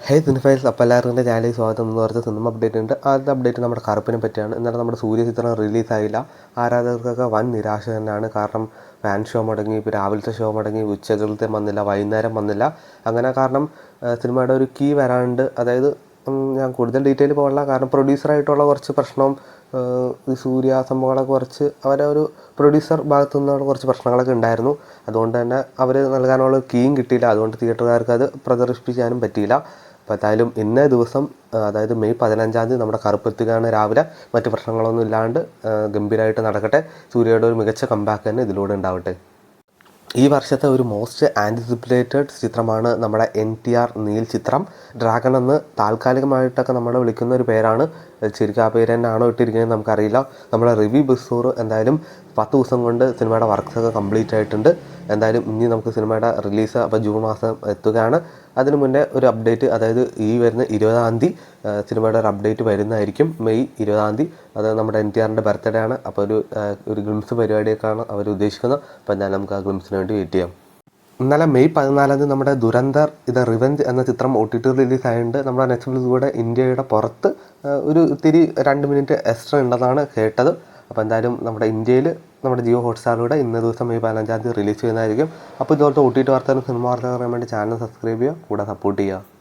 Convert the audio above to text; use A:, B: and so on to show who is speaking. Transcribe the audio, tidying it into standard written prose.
A: ഹേ സിനിഫൈൽസ്, അപ്പോൾ എല്ലാവരും ചാനലിൽ സ്വാഗതം. എന്ന് പറഞ്ഞ സിനിമ അപ്ഡേറ്റ് ഉണ്ട്. ആദ്യത്തെ അപ്ഡേറ്റ് നമ്മുടെ കറുപ്പിനെ പറ്റിയാണ്. എന്നാലും നമ്മുടെ സൂര്യചിത്രം റിലീസായില്ല. ആരാധകർക്കൊക്കെ വൻ നിരാശ തന്നെയാണ്. കാരണം ഫാൻ ഷോ മുടങ്ങി, ഇപ്പോൾ രാവിലത്തെ ഷോ മുടങ്ങി, ഉച്ചകളത്തെ വന്നില്ല, വൈകുന്നേരം വന്നില്ല. അങ്ങനെ കാരണം സിനിമയുടെ ഒരു കീ വരാണ്ട്, അതായത് ഞാൻ കൂടുതൽ ഡീറ്റെയിൽ പോകില്ല. കാരണം പ്രൊഡ്യൂസറായിട്ടുള്ള കുറച്ച് പ്രശ്നവും ഈ സൂര്യ സംഭവങ്ങളൊക്കെ കുറച്ച് അവരെ ഒരു പ്രൊഡ്യൂസർ ഭാഗത്തു നിന്നുള്ള കുറച്ച് പ്രശ്നങ്ങളൊക്കെ ഉണ്ടായിരുന്നു. അതുകൊണ്ട് തന്നെ അവർ നൽകാനുള്ള കീയും കിട്ടിയില്ല. അതുകൊണ്ട് തിയേറ്ററുകാർക്ക് അത് പ്രദർശിപ്പിക്കാനും പറ്റിയില്ല. അപ്പോൾ എന്തായാലും ഇന്നേ ദിവസം, അതായത് മെയ് 15 നമ്മുടെ കറുപ്പെത്തുകയാണ് രാവിലെ. മറ്റ് പ്രശ്നങ്ങളൊന്നും ഇല്ലാണ്ട് ഗംഭീരമായിട്ട് നടക്കട്ടെ. സൂര്യയുടെ ഒരു മികച്ച കംബാക്ക് തന്നെ ഇതിലൂടെ ഉണ്ടാവട്ടെ. ഈ വർഷത്തെ ഒരു മോസ്റ്റ് ആൻറ്റിസിപ്പേറ്റഡ് ചിത്രമാണ് നമ്മുടെ NTR നീൽ ചിത്രം. ഡ്രാഗൺ എന്ന് താൽക്കാലികമായിട്ടൊക്കെ നമ്മൾ വിളിക്കുന്ന ഒരു പേരാണ്. ശരിക്കും ആ പേര് തന്നെയാണോ ഇട്ടിരിക്കുന്നത് നമുക്കറിയില്ല. നമ്മുടെ റിവ്യൂ ബസൂർ എന്തായാലും 10 ദിവസം കൊണ്ട് സിനിമയുടെ വർക്ക്സൊക്കെ കംപ്ലീറ്റ് ആയിട്ടുണ്ട്. എന്തായാലും ഇനി നമുക്ക് സിനിമയുടെ റിലീസ് അപ്പോൾ ജൂൺ മാസം എത്തുകയാണ്. അതിന് മുന്നേ ഒരു അപ്ഡേറ്റ്, അതായത് ഈ വരുന്ന 20-ാം തീയതി സിനിമയുടെ ഒരു അപ്ഡേറ്റ് വരുന്നതായിരിക്കും. മെയ് 20-ാം തീയതി. അത് നമ്മുടെ NTRൻ്റെ ബർത്ത്ഡേ ആണ്. അപ്പോൾ ഒരു ഗ്ലിംസ് പരിപാടിയൊക്കെയാണ് അവർ ഉദ്ദേശിക്കുന്നത്. അപ്പോൾ എന്തായാലും നമുക്ക് ആ ഗ്ലിംസിന് വേണ്ടി വെയിറ്റ് ചെയ്യാം. ഇന്നലെ മെയ് 14 നമ്മുടെ ദുരന്തർ റിവെഞ്ച് എന്ന ചിത്രം OTT റിലീസായിട്ടുണ്ട്. നമ്മുടെ നെറ്റ്ഫ്ലിക്സിലൂടെ ഇന്ത്യയുടെ പുറത്ത് ഒരു ഇത്തിരി 2 മിനിറ്റ് എക്സ്ട്രാ ഉണ്ടെന്നാണ് കേട്ടത്. അപ്പോൾ എന്തായാലും നമ്മുടെ ഇന്ത്യയിൽ നമ്മുടെ ജിയോ ഹോട്ട്സ്റ്റാറിലൂടെ ഇന്ന ദിവസം മെയ് 15 റിലീസ് ചെയ്യുന്നതായിരിക്കും. അപ്പോൾ ഇതുപോലത്തെ OTT വാർത്തകളും സിനിമ വാർത്തകളും അറിയാൻ വേണ്ടി ചാനൽ സബ്സ്ക്രൈബ് ചെയ്യുക, കൂടെ സപ്പോർട്ട് ചെയ്യുക.